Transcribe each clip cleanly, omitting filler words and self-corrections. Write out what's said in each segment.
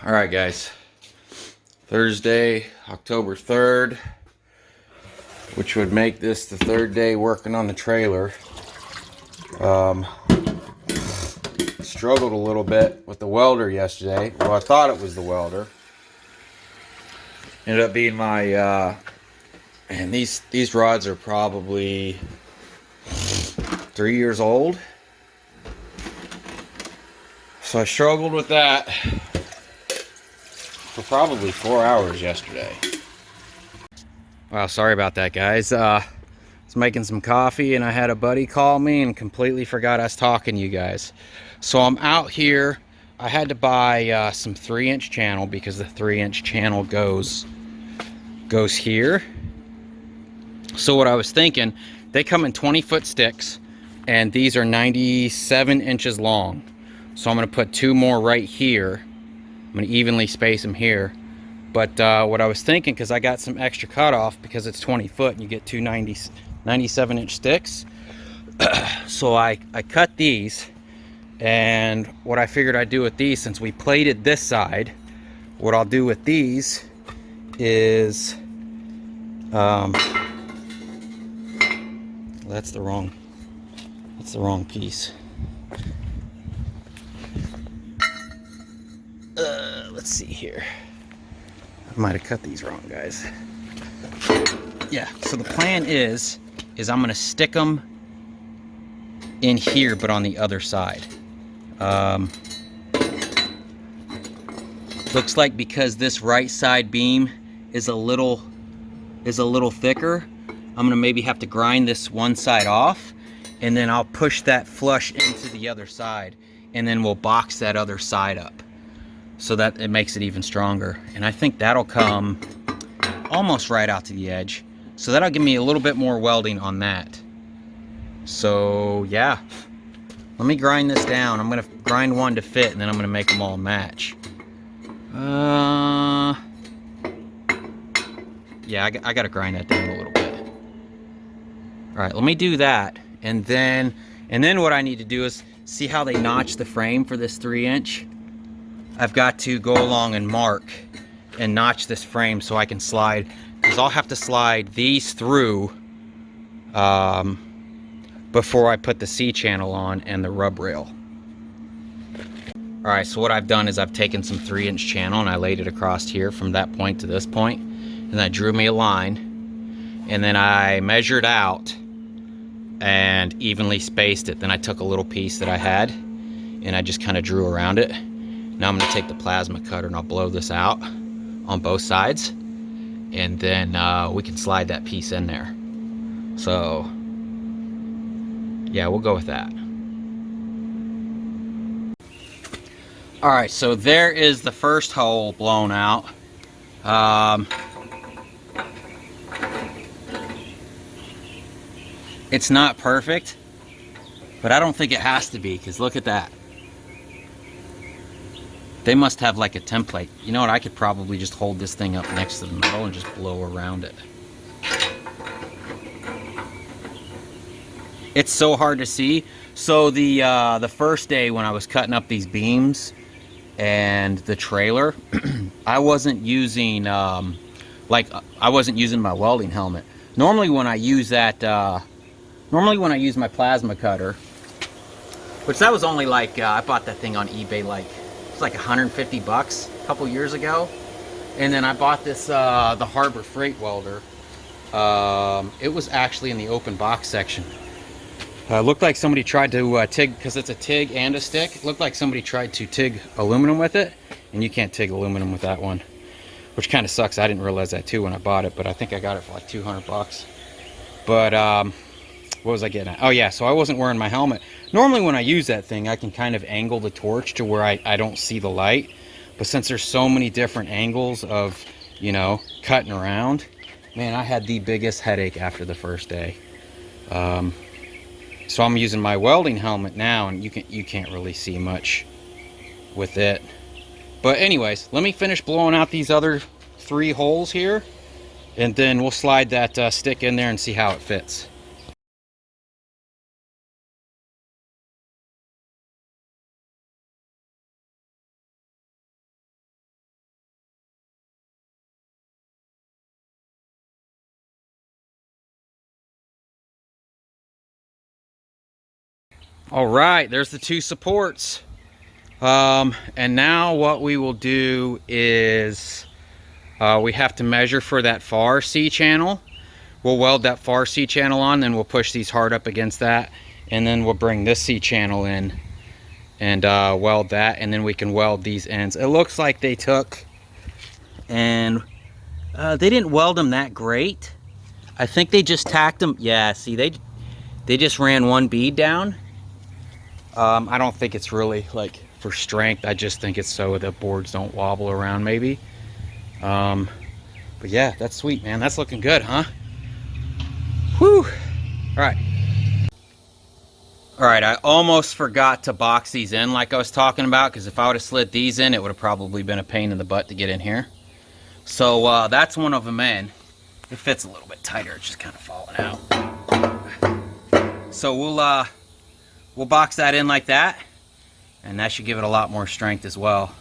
All right, guys. Thursday, October 3rd, which would make this the third day working on the trailer. Struggled a little bit with the welder yesterday. Well, I thought it was the welder. Ended up being my, and these rods are probably 3 years old. So I struggled with that for probably 4 hours yesterday. Wow, sorry about that, guys. I was making some coffee and I had a buddy call me and completely forgot I was talking to you guys. So I'm out here. I had to buy some 3-inch channel because the 3-inch channel goes here. So what I was thinking, they come in 20-foot sticks and these are 97 inches long. So I'm going to put 2 more right here. I'm going to evenly space them here. But what I was thinking, because I got some extra cutoff because it's 20 foot and you get two 97-inch sticks. So I cut these, and what I figured I'd do with these, since we plated this side, what I'll do with these is, that's the wrong piece. Let's see here. I might have cut these wrong, guys. Yeah, so the plan is I'm gonna stick them in here, but on the other side. Looks like because this right side beam is a little thicker, I'm gonna maybe have to grind this one side off, and then I'll push that flush into the other side, and then we'll box that other side up so that it makes it even stronger. And I think that'll come almost right out to the edge. So that'll give me a little bit more welding on that. So yeah, let me grind this down. I'm gonna grind one to fit, and then I'm gonna make them all match. Yeah, I gotta grind that down a little bit. All right, let me do that, and then what I need to do is see how they notch the frame for this 3-inch. I've got to go along and mark and notch this frame so I can slide, because I'll have to slide these through before I put the C-channel on and the rub rail. Alright, so what I've done is I've taken some 3-inch channel and I laid it across here from that point to this point, and I drew me a line, and then I measured out and evenly spaced it. Then I took a little piece that I had and I just kind of drew around it. Now I'm going to take the plasma cutter and I'll blow this out on both sides, and then we can slide that piece in there. So yeah, we'll go with that. Alright, so there is the first hole blown out. It's not perfect, but I don't think it has to be, because look at that. They must have like a template. You know what, I could probably just hold this thing up next to the metal and just blow around it. It's so hard to see. So the first day when I was cutting up these beams and the trailer, I wasn't using I wasn't using my welding helmet. Normally when I use that, normally when I use my plasma cutter, which that was only like, I bought that thing on eBay, like, it's like 150 bucks a couple years ago. And then I bought this, the Harbor Freight welder. It was actually in the open box section. Looked like somebody tried to TIG, because it's a TIG and a stick. It looked like somebody tried to TIG aluminum with it, and you can't TIG aluminum with that one, which kind of sucks. I didn't realize that too when I bought it, but I think I got it for like 200 bucks. But what was I getting at? Oh yeah, so I wasn't wearing my helmet. Normally when I use that thing, I can kind of angle the torch to where I don't see the light. But since there's so many different angles of, you know, cutting around, man, I had the biggest headache after the first day. So I'm using my welding helmet now, and you can't really see much with it. But anyways, let me finish blowing out these other 3 holes here, and then we'll slide that stick in there and see how it fits. All right, there's the two supports. And now what we will do is we have to measure for that far C channel. We'll weld that far C channel on, then we'll push these hard up against that, and then we'll bring this C channel in and weld that, and then we can weld these ends. It looks like they took and they didn't weld them that great. I think they just tacked them. Yeah, see, they just ran one bead down. I don't think it's really like for strength. I just think it's so the boards don't wobble around maybe. But yeah, that's sweet, man. That's looking good, huh? Whew. All right, I almost forgot to box these in like I was talking about, because if I would have slid these in, it would have probably been a pain in the butt to get in here. So that's one of them in. It fits a little bit tighter. It's just kind of falling out. So we'll box that in like that, and that should give it a lot more strength as well.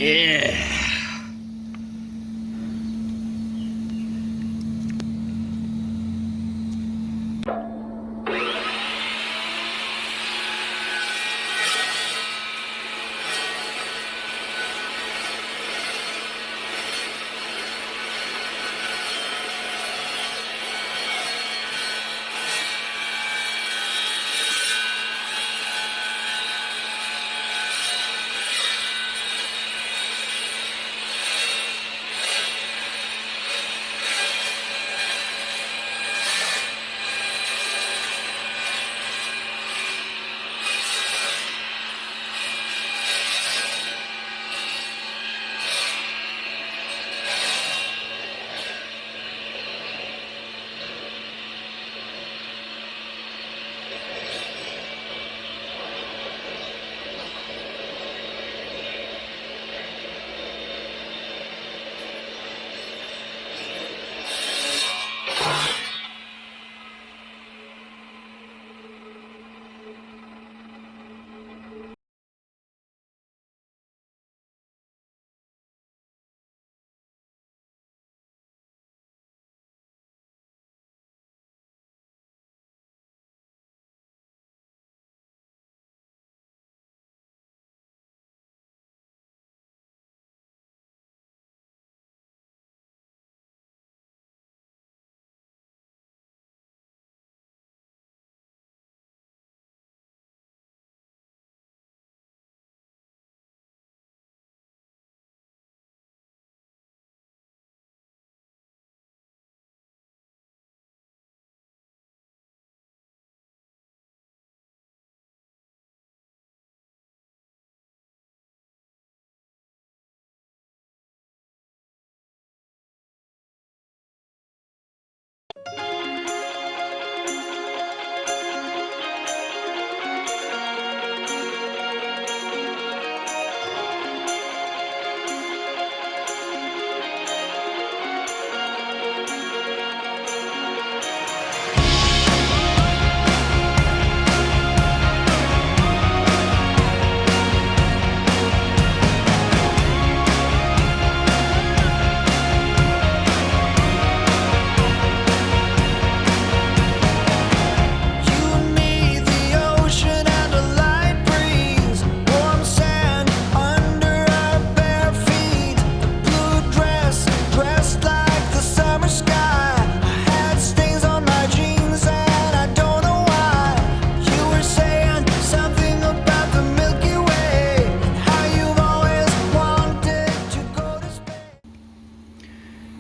Yeah.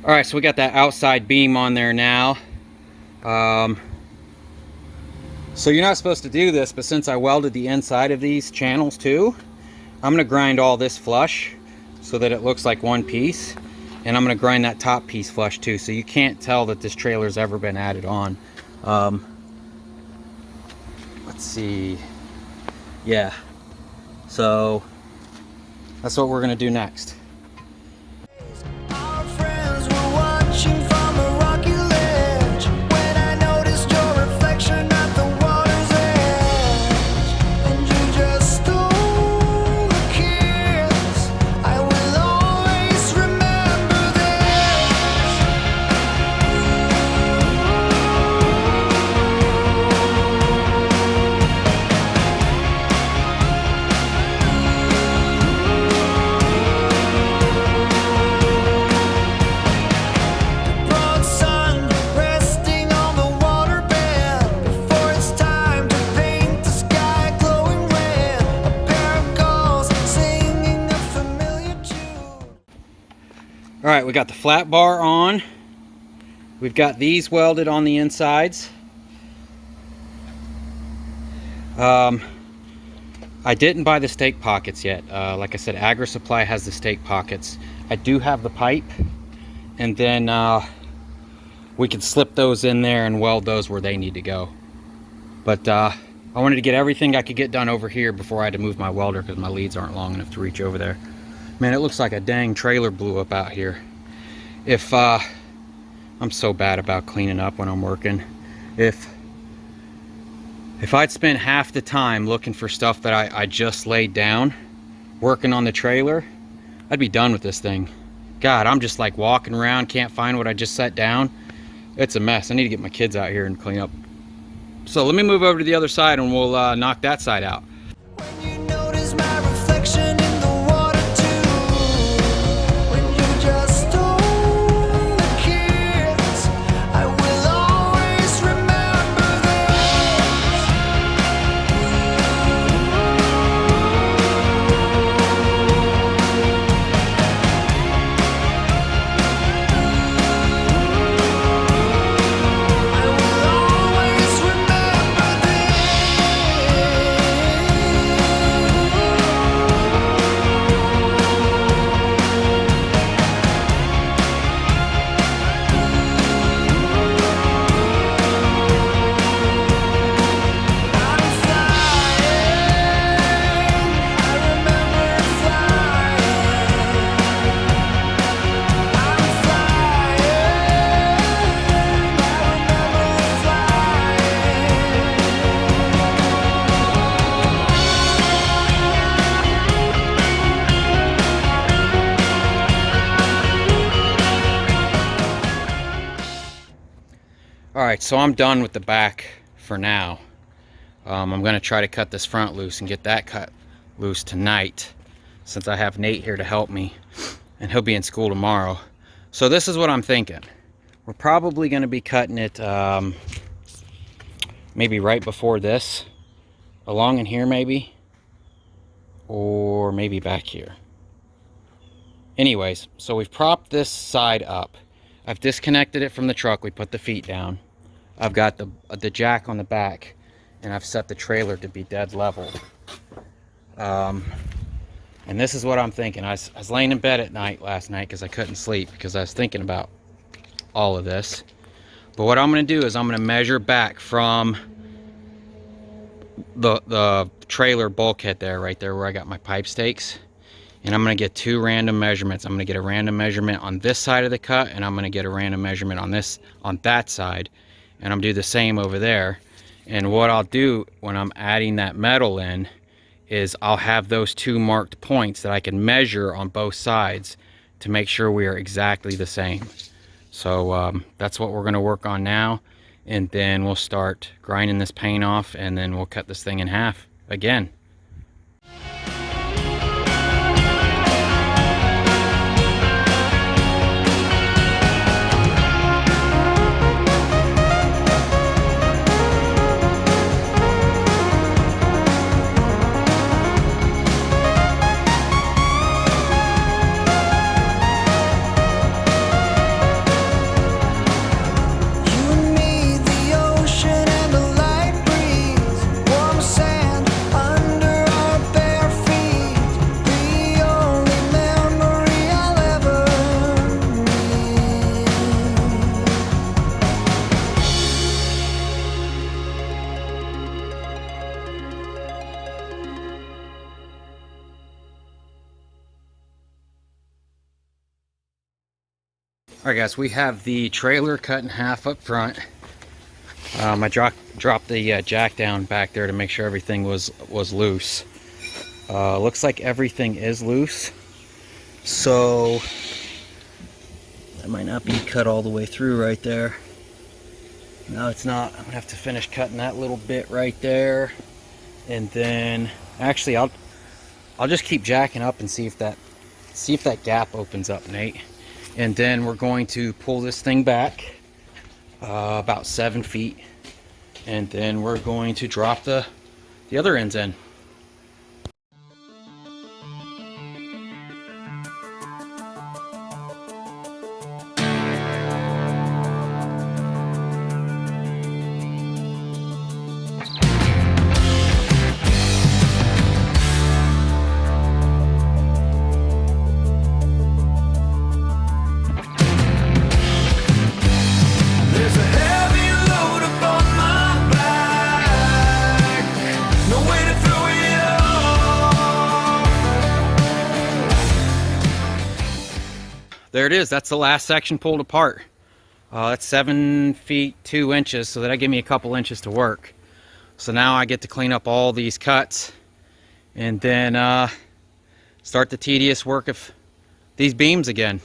All right, so we got that outside beam on there now. So you're not supposed to do this, but since I welded the inside of these channels too, I'm gonna grind all this flush so that it looks like one piece. And I'm gonna grind that top piece flush too, so you can't tell that this trailer's ever been added on. Let's see. Yeah, so that's what we're gonna do next. All right, we got the flat bar on. We've got these welded on the insides. I didn't buy the stake pockets yet. Like I said, Agri Supply has the stake pockets. I do have the pipe, and then we can slip those in there and weld those where they need to go. But I wanted to get everything I could get done over here before I had to move my welder because my leads aren't long enough to reach over there. Man, it looks like a dang trailer blew up out here. If I'm so bad about cleaning up when I'm working. If I'd spent half the time looking for stuff that I just laid down, working on the trailer, I'd be done with this thing. God, I'm just like walking around, can't find what I just set down. It's a mess. I need to get my kids out here and clean up. So let me move over to the other side and we'll knock that side out. Alright, so I'm done with the back for now. I'm going to try to cut this front loose and get that cut loose tonight, since I have Nate here to help me, and he'll be in school tomorrow. So this is what I'm thinking. We're probably going to be cutting it maybe right before this, along in here maybe, or maybe back here. Anyways, so we've propped this side up. I've disconnected it from the truck. We put the feet down. I've got the jack on the back, and I've set the trailer to be dead level. And this is what I'm thinking. I was laying in bed at night last night because I couldn't sleep because I was thinking about all of this. But what I'm going to do is I'm going to measure back from the trailer bulkhead there, right there where I got my pipe stakes. And I'm going to get two random measurements. I'm going to get a random measurement on this side of the cut, and I'm going to get a random measurement on that side. And I'm going to do the same over there. And what I'll do when I'm adding that metal in is I'll have those two marked points that I can measure on both sides to make sure we are exactly the same. So that's what we're going to work on now. And then we'll start grinding this paint off, and then we'll cut this thing in half again. Alright guys, we have the trailer cut in half up front. I dropped the jack down back there to make sure everything was loose. Looks like everything is loose. So that might not be cut all the way through right there. No, it's not. I'm gonna have to finish cutting that little bit right there. And then actually I'll just keep jacking up and see if that gap opens up, Nate. And then we're going to pull this thing back about 7 feet, and then we're going to drop the other ends in. There it is. That's the last section pulled apart. That's 7 feet 2 inches, so that'll give me a couple inches to work. So now I get to clean up all these cuts and then start the tedious work of these beams again.